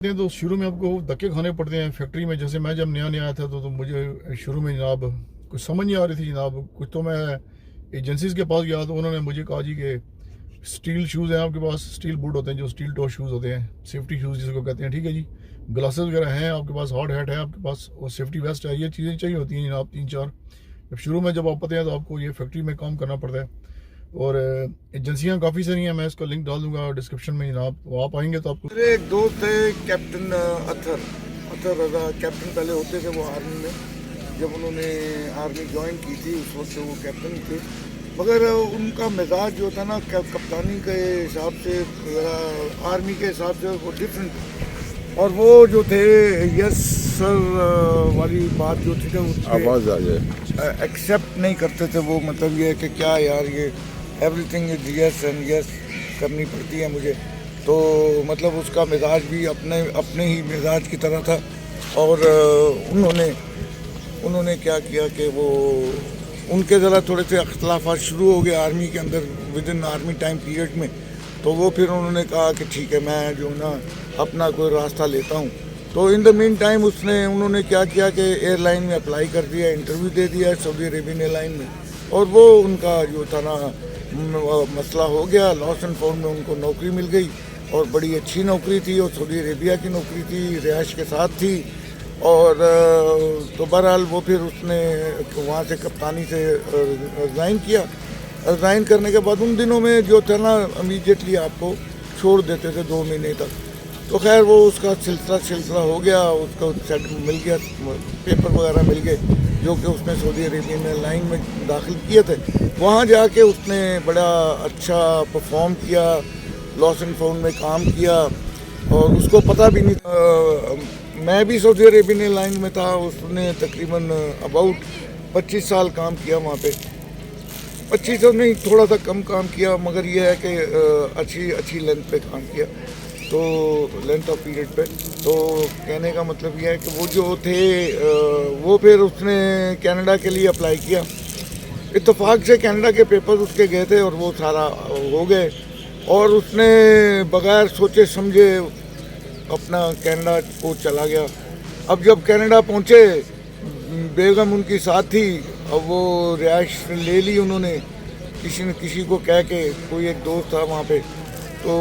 تو شروع میں آپ کو دھکے کھانے پڑتے ہیں فیکٹری میں. جیسے میں جب نیا نیا آیا تھا تو مجھے شروع میں جناب کچھ سمجھ نہیں آ رہی تھی جناب. کچھ تو میں ایجنسیز کے پاس گیا تو انہوں نے مجھے کہا جی کہ اسٹیل شوز ہیں آپ کے پاس, اسٹیل بوٹ ہوتے ہیں جو اسٹیل ٹو شوز ہوتے ہیں, سیفٹی شوز جس کو کہتے ہیں. ٹھیک ہے جی, گلاسز وغیرہ ہیں آپ کے پاس, ہارڈ ہیٹ ہے آپ کے پاس, اور سیفٹی ویسٹ ہے. یہ چیزیں چاہیے ہوتی ہیں جناب 3-4. جب شروع میں جب آپ پتہ ہیں تو آپ کو یہ فیکٹری میں کام کرنا پڑتا ہے. اور ایجنسیاں کافی ساری ہیں, میں اس کا لنک ڈال دوں گا ڈسکرپشن میں جناب. تو آپ آئیں گے تو آپ کو. میرے ایک دوست ہے کیپٹن اطہر رضا, کیپٹن پہلے ہوتے تھے وہ آرمی میں. جب انہوں نے آرمی جوائن کی تھی اس وقت وہ کیپٹن تھے, مگر ان کا مزاج جو تھا نا کپتانی کے حساب سے, آرمی کے حساب سے وہ ڈفرینٹ تھا. اور وہ جو تھے یس سر والی بات جو تھی آواز آ جائے ایکسیپٹ نہیں کرتے تھے وہ. مطلب یہ ہے کہ کیا یار یہ every thing is yes and yes کرنی پڑتی ہے مجھے. تو مطلب اس کا مزاج بھی اپنے ہی مزاج کی طرح تھا. اور انہوں نے کیا کیا کہ وہ ان کے ذرا تھوڑے سے اختلافات شروع ہو گئے آرمی کے اندر with in army time period میں. تو وہ پھر انہوں نے کہا کہ ٹھیک ہے میں جو نا اپنا کوئی راستہ لیتا ہوں. تو ان دا مین ٹائم انہوں نے کیا کیا کہ ایئر لائن میں اپلائی کر دیا, انٹرویو دے دیا سعودی عربین ایئر لائن میں. اور وہ ان کا جو تھا نا مسئلہ ہو گیا, لاس اینڈ فاؤنڈ میں ان کو نوکری مل گئی. اور بڑی اچھی نوکری تھی, اور سعودی عربیہ کی نوکری تھی, رہائش کے ساتھ تھی. اور تو بہرحال وہ پھر اس نے وہاں سے کپتانی سے ریزائن کیا. ریزائن کرنے کے بعد ان دنوں میں جو تھا نا امیڈیٹلی آپ کو چھوڑ دیتے تھے 2 مہینے تک. تو خیر وہ اس کا سلسلہ ہو گیا, اس کو سیٹ مل گیا, پیپر وغیرہ مل گئے جو کہ اس نے سعودی عربین ایئر لائن میں داخل کیے تھے. وہاں جا کے اس نے بڑا اچھا پرفارم کیا, لاس اینڈ فاؤنڈ میں کام کیا, اور اس کو پتہ بھی نہیں تھا. میں بھی سعودی عربین ایئر لائن میں تھا. اس نے تقریباً اباؤٹ 25 سال کام کیا وہاں پہ. 25 نہیں, تھوڑا سا کم کام کیا, مگر یہ ہے کہ اچھی لینتھ پہ کام کیا, تو لینتھ آف پیریڈ پہ. تو کہنے کا مطلب یہ ہے کہ وہ جو تھے وہ پھر اس نے کینیڈا کے لیے اپلائی کیا. اتفاق سے کینیڈا کے پیپر اس کے گئے تھے اور وہ سارا ہو گئے, اور اس نے بغیر سوچے سمجھے اپنا کینیڈا کو چلا گیا. اب جب کینیڈا پہنچے, بیگم ان کی ساتھ تھی. اب وہ رہائش لے لی انہوں نے کسی نے کسی کو کہہ کے, کوئی ایک دوست تھا وہاں پہ, تو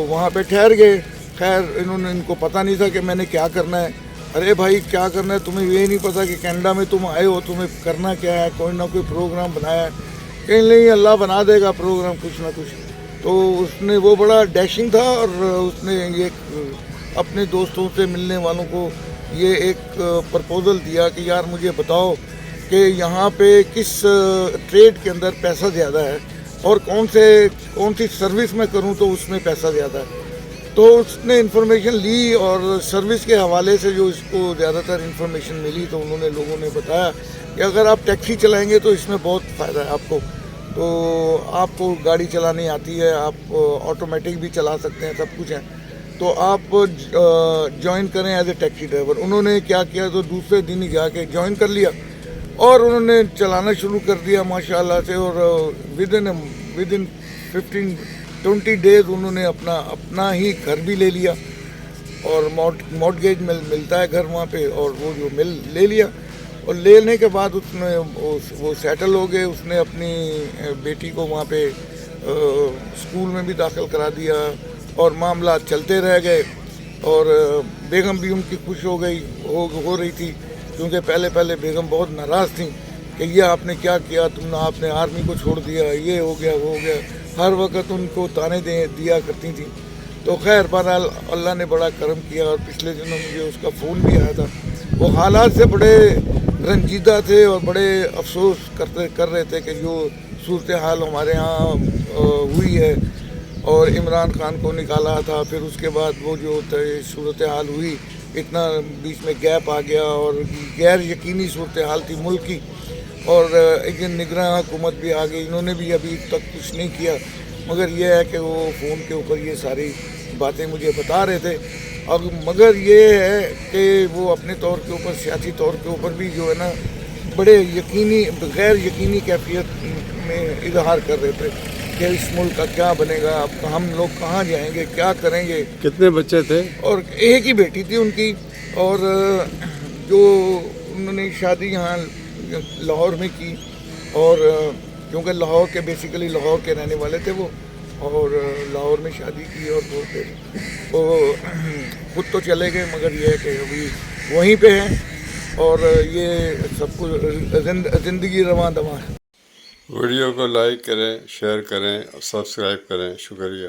وہاں پہ ٹھہر گئے. خیر ان کو پتہ نہیں تھا کہ میں نے کیا کرنا ہے. ارے بھائی کیا کرنا ہے, تمہیں یہ نہیں پتہ کہ کینیڈا میں تم آئے ہو, تمہیں کرنا کیا ہے؟ کوئی نہ کوئی پروگرام بنایا ہے, کہیں نہیں اللہ بنا دے گا پروگرام کچھ نہ کچھ. تو اس نے وہ بڑا ڈیشنگ تھا, اور اس نے یہ اپنے دوستوں سے ملنے والوں کو یہ ایک پرپوزل دیا کہ یار مجھے بتاؤ کہ یہاں پہ کس ٹریڈ کے اندر پیسہ زیادہ ہے, اور کون سی سروس میں کروں تو اس میں پیسہ زیادہ ہے. تو اس نے انفارمیشن لی, اور سروس کے حوالے سے جو اس کو زیادہ تر انفارمیشن ملی, تو انہوں نے لوگوں نے بتایا کہ اگر آپ ٹیکسی چلائیں گے تو اس میں بہت فائدہ ہے آپ کو. تو آپ کو گاڑی چلانی آتی ہے, آپ آٹومیٹک بھی چلا سکتے ہیں, سب کچھ ہے, تو آپ جوائن کریں ایز اے ٹیکسی ڈرائیور. انہوں نے کیا کیا, تو دوسرے دن ہی جا کے جوائن کر لیا, اور انہوں نے چلانا شروع کر دیا ماشاء اللہ سے. اور ود ان 15-20 ڈیز انہوں نے اپنا ہی گھر بھی لے لیا, اور مارٹگیج ملتا ہے گھر وہاں پہ, اور وہ جو لے لیا. اور لینے کے بعد اس میں وہ سیٹل ہو گئے. اس نے اپنی بیٹی کو وہاں پہ اسکول میں بھی داخل کرا دیا, اور معاملات چلتے رہ گئے. اور بیگم بھی ان کی خوش ہو رہی تھی, کیونکہ پہلے بیگم بہت ناراض تھیں کہ یہ آپ نے کیا کیا, آپ نے آرمی کو چھوڑ دیا, یہ ہو گیا وہ ہو گیا, ہر وقت ان کو تانے دیا کرتی تھیں. تو خیر بہرحال اللہ نے بڑا کرم کیا, اور پچھلے دنوں مجھے اس کا فون بھی آیا تھا. وہ حالات سے بڑے رنجیدہ تھے, اور بڑے افسوس کر رہے تھے کہ جو صورتحال ہمارے ہاں ہوئی ہے, اور عمران خان کو نکالا تھا, پھر اس کے بعد وہ جو صورتحال ہوئی, اتنا بیچ میں گیپ آ گیا, اور غیر یقینی صورتحال تھی ملک کی. اور ایک نگراں حکومت بھی آ گئی, انہوں نے بھی ابھی تک کچھ نہیں کیا. مگر یہ ہے کہ وہ فون کے اوپر یہ ساری باتیں مجھے بتا رہے تھے. اب مگر یہ ہے کہ وہ اپنے طور کے اوپر, سیاسی طور کے اوپر بھی جو ہے نا بڑے غیر یقینی کیفیت میں اظہار کر رہے تھے. کہ اس ملک کا کیا بنے گا، اب ہم لوگ کہاں جائیں گے، کیا کریں گے. کتنے بچے تھے؟ اور ایک ہی بیٹی تھی ان کی، اور جو انہوں نے شادی یہاں لاہور میں کی، اور کیونکہ لاہور کے بیسیکلی لاہور کے رہنے والے تھے وہ، اور لاہور میں شادی کی، اور وہ خود تو چلے گئے، مگر یہ ہے کہ ابھی وہیں پہ ہیں، اور یہ سب کچھ زندگی رواں دواں ہے. ویڈیو کو لائک کریں، شیئر کریں اور سبسکرائب کریں. شکریہ.